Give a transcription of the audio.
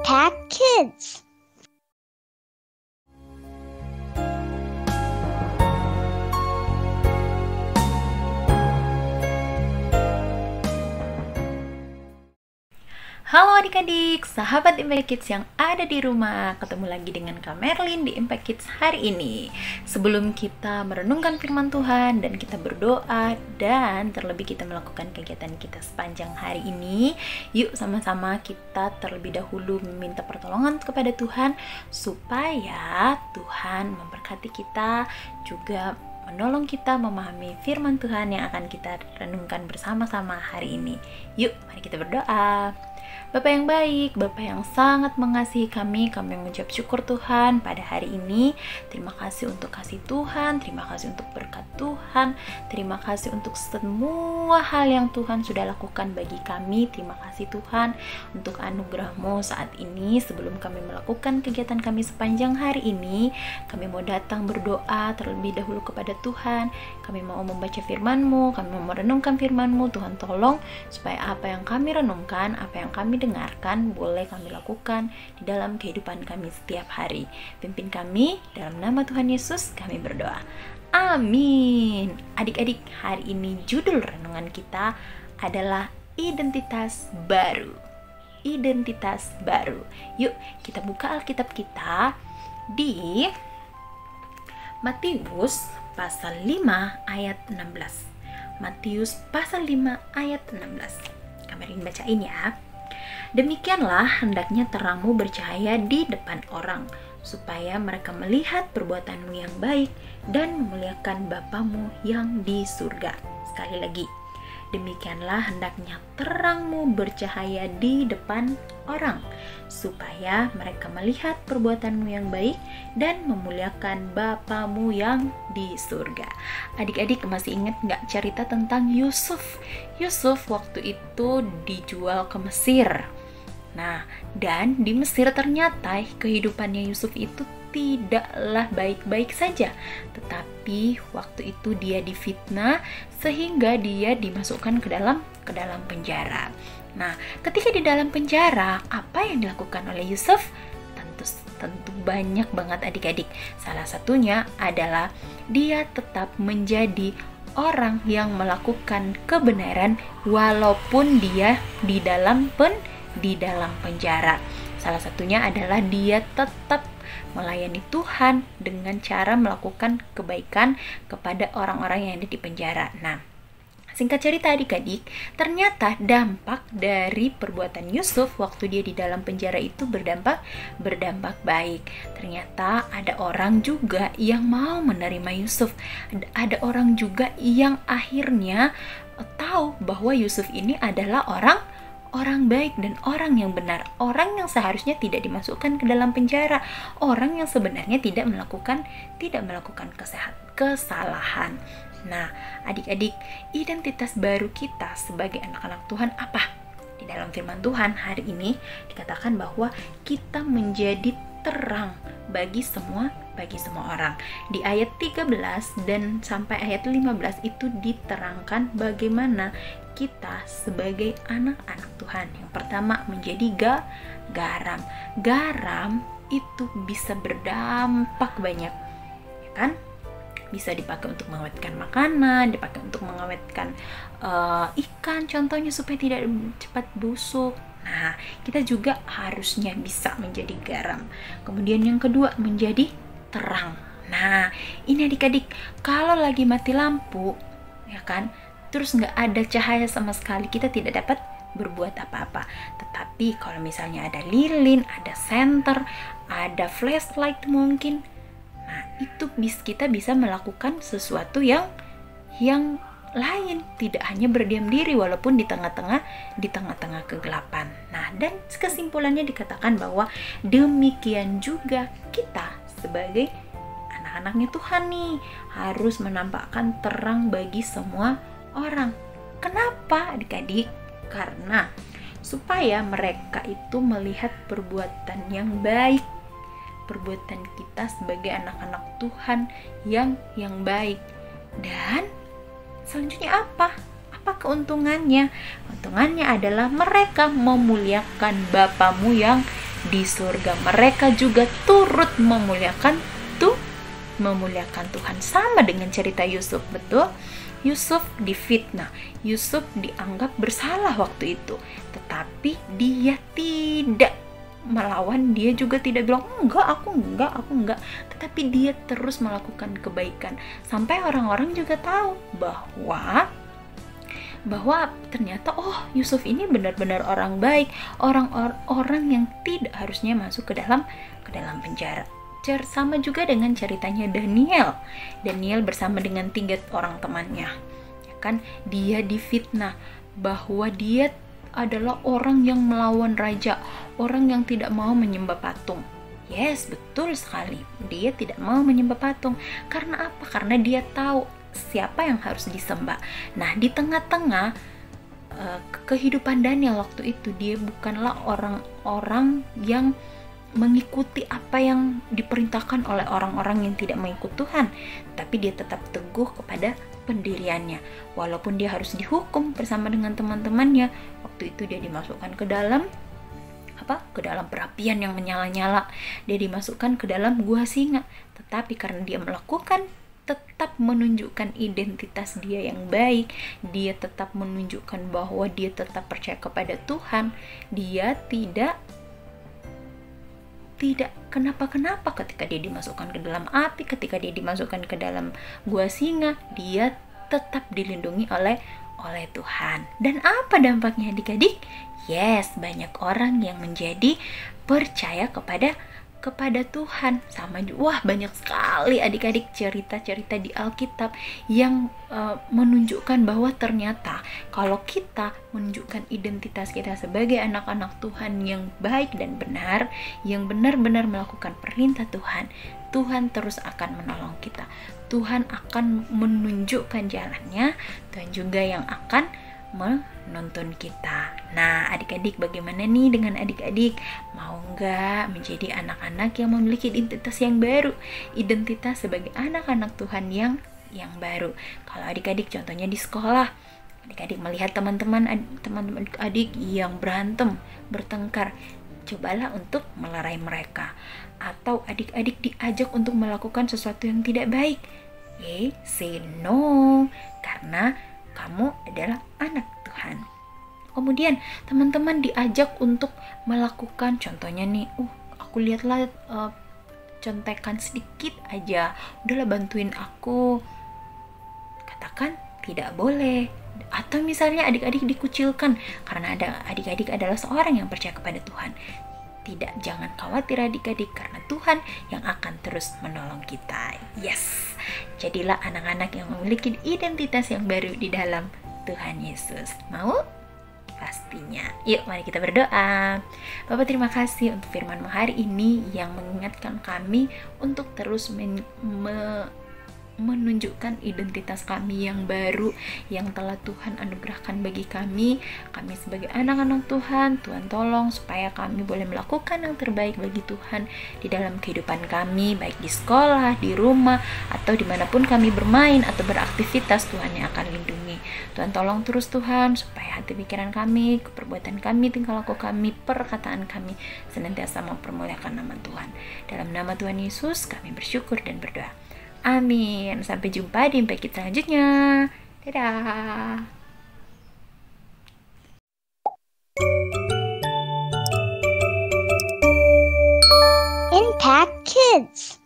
Impact Kids. Halo adik-adik, sahabat Impact Kids yang ada di rumah. Ketemu lagi dengan Kak Merlin di Impact Kids hari ini. Sebelum kita merenungkan firman Tuhan dan kita berdoa dan terlebih kita melakukan kegiatan kita sepanjang hari ini, yuk sama-sama kita terlebih dahulu meminta pertolongan kepada Tuhan supaya Tuhan memberkati kita, juga menolong kita memahami firman Tuhan yang akan kita renungkan bersama-sama hari ini. Yuk, mari kita berdoa. Bapak yang baik, Bapak yang sangat mengasihi kami mengucap syukur Tuhan pada hari ini. Terima kasih untuk kasih Tuhan, terima kasih untuk berkat Tuhan, terima kasih untuk semua hal yang Tuhan sudah lakukan bagi kami. Terima kasih Tuhan untuk anugerah-Mu saat ini. Sebelum kami melakukan kegiatan kami sepanjang hari ini, kami mau datang berdoa terlebih dahulu kepada Tuhan. Kami mau membaca firman-Mu, kami mau merenungkan firman-Mu. Tuhan tolong supaya apa yang kami renungkan, apa yang kami dengarkan boleh kami lakukan di dalam kehidupan kami setiap hari. Pimpin kami dalam nama Tuhan Yesus kami berdoa. Amin. Adik-adik, hari ini judul renungan kita adalah identitas baru. Identitas baru. Yuk kita buka Alkitab kita di Matius pasal 5 ayat 16. Matius pasal 5 ayat 16. Kamarin bacain ya. Demikianlah hendaknya terangmu bercahaya di depan orang, supaya mereka melihat perbuatanmu yang baik dan memuliakan Bapamu yang di surga. Sekali lagi, demikianlah hendaknya terangmu bercahaya di depan orang, supaya mereka melihat perbuatanmu yang baik dan memuliakan Bapamu yang di surga. Adik-adik masih ingat nggak cerita tentang Yusuf? Yusuf waktu itu dijual ke Mesir. Nah, dan di Mesir ternyata kehidupannya Yusuf itu tidaklah baik-baik saja, tetapi waktu itu dia difitnah sehingga dia dimasukkan ke dalam penjara. Nah, ketika di dalam penjara, apa yang dilakukan oleh Yusuf? Tentu banyak banget adik-adik. Salah satunya adalah dia tetap menjadi orang yang melakukan kebenaran walaupun dia di dalam penjara. Salah satunya adalah dia tetap melayani Tuhan dengan cara melakukan kebaikan kepada orang-orang yang ada di penjara. Nah, singkat cerita adik-adik, ternyata dampak dari perbuatan Yusuf waktu dia di dalam penjara itu berdampak baik. Ternyata ada orang juga yang mau menerima Yusuf. Ada orang juga yang akhirnya tahu bahwa Yusuf ini adalah orang baik dan orang yang benar, orang yang seharusnya tidak dimasukkan ke dalam penjara, orang yang sebenarnya tidak melakukan kesalahan. Nah, adik-adik, identitas baru kita sebagai anak-anak Tuhan apa? Di dalam firman Tuhan hari ini dikatakan bahwa kita menjadi terang bagi semua orang. Di ayat 13 dan sampai ayat 15 itu diterangkan bagaimana kita sebagai anak-anak Tuhan. Yang pertama menjadi garam. Garam itu bisa berdampak banyak, ya kan? Bisa dipakai untuk mengawetkan makanan, dipakai untuk mengawetkan ikan contohnya supaya tidak cepat busuk. Nah, kita juga harusnya bisa menjadi garam. Kemudian yang kedua menjadi terang. Nah, ini adik-adik, kalau lagi mati lampu, ya kan, terus nggak ada cahaya sama sekali, kita tidak dapat berbuat apa-apa. Tetapi kalau misalnya ada lilin, ada senter, ada flashlight mungkin, nah itu kita bisa melakukan sesuatu yang lain, tidak hanya berdiam diri walaupun di tengah-tengah kegelapan. Nah, dan kesimpulannya dikatakan bahwa demikian juga kita sebagai anak-anaknya Tuhan nih harus menampakkan terang bagi semua orang. Kenapa adik-adik? Karena supaya mereka itu melihat perbuatan yang baik, perbuatan kita sebagai anak-anak Tuhan yang baik. Dan selanjutnya apa keuntungannya? Keuntungannya adalah mereka memuliakan Bapamu yang di surga. Mereka juga turut memuliakan Tuhan, sama dengan cerita Yusuf. Betul, Yusuf difitnah, Yusuf dianggap bersalah waktu itu, tetapi dia tidak melawan, dia juga tidak bilang aku enggak, tetapi dia terus melakukan kebaikan sampai orang-orang juga tahu bahwa ternyata Yusuf ini benar-benar orang baik, orang yang tidak harusnya masuk ke dalam penjara. Sama juga dengan ceritanya Daniel bersama dengan 3 orang temannya, ya kan, dia difitnah bahwa dia adalah orang yang melawan raja, orang yang tidak mau menyembah patung. Yes, betul sekali, dia tidak mau menyembah patung. Karena apa? Karena dia tahu siapa yang harus disembah. Nah, di tengah-tengah kehidupan Daniel waktu itu, dia bukanlah orang-orang yang mengikuti apa yang diperintahkan oleh orang-orang yang tidak mengikut Tuhan, tapi dia tetap teguh kepada pendiriannya. Walaupun dia harus dihukum bersama dengan teman-temannya, waktu itu dia dimasukkan ke dalam perapian yang menyala-nyala, dia dimasukkan ke dalam gua singa, tetapi karena dia tetap menunjukkan identitas dia yang baik, dia tetap menunjukkan bahwa dia tetap percaya kepada Tuhan, dia tidak kenapa-kenapa ketika dia dimasukkan ke dalam api, ketika dia dimasukkan ke dalam gua singa, dia tetap dilindungi oleh Tuhan. Dan apa dampaknya adik-adik? Yes, banyak orang yang menjadi percaya kepada Tuhan. Banyak sekali adik-adik cerita-cerita di Alkitab yang menunjukkan bahwa ternyata kalau kita menunjukkan identitas kita sebagai anak-anak Tuhan yang baik dan benar, yang benar-benar melakukan perintah Tuhan, Tuhan terus akan menolong kita. Tuhan akan menunjukkan jalannya, Tuhan juga yang akan menuntun kita. Nah, adik-adik, bagaimana nih dengan adik-adik? Mau nggak menjadi anak-anak yang memiliki identitas yang baru? Identitas sebagai anak-anak Tuhan yang baru. Kalau adik-adik contohnya di sekolah, adik-adik melihat teman-teman adik yang berantem, bertengkar, cobalah untuk melerai mereka. Atau adik-adik diajak untuk melakukan sesuatu yang tidak baik, say no, karena kamu adalah anak Tuhan. Kemudian teman-teman diajak untuk melakukan, contohnya nih, aku lihatlah contekan sedikit aja, udahlah bantuin aku. Katakan tidak boleh. Atau misalnya adik-adik dikucilkan karena adik-adik adalah seorang yang percaya kepada Tuhan. Tidak, jangan khawatir adik-adik, karena Tuhan yang akan terus menolong kita. Yes, jadilah anak-anak yang memiliki identitas yang baru di dalam Tuhan Yesus. Mau? Pastinya. Yuk, mari kita berdoa. Bapak, terima kasih untuk firman-Mu hari ini yang mengingatkan kami untuk terus menunjukkan identitas kami yang baru yang telah Tuhan anugerahkan bagi kami sebagai anak-anak Tuhan. Tuhan tolong supaya kami boleh melakukan yang terbaik bagi Tuhan di dalam kehidupan kami, baik di sekolah, di rumah, atau dimanapun kami bermain atau beraktivitas. Tuhan yang akan lindungi. Tuhan tolong terus Tuhan supaya hati pikiran kami, perbuatan kami, tingkah laku kami, perkataan kami senantiasa mempermuliakan nama Tuhan. Dalam nama Tuhan Yesus kami bersyukur dan berdoa. Amin. Sampai jumpa di episode selanjutnya. Dadah. Impact Kids.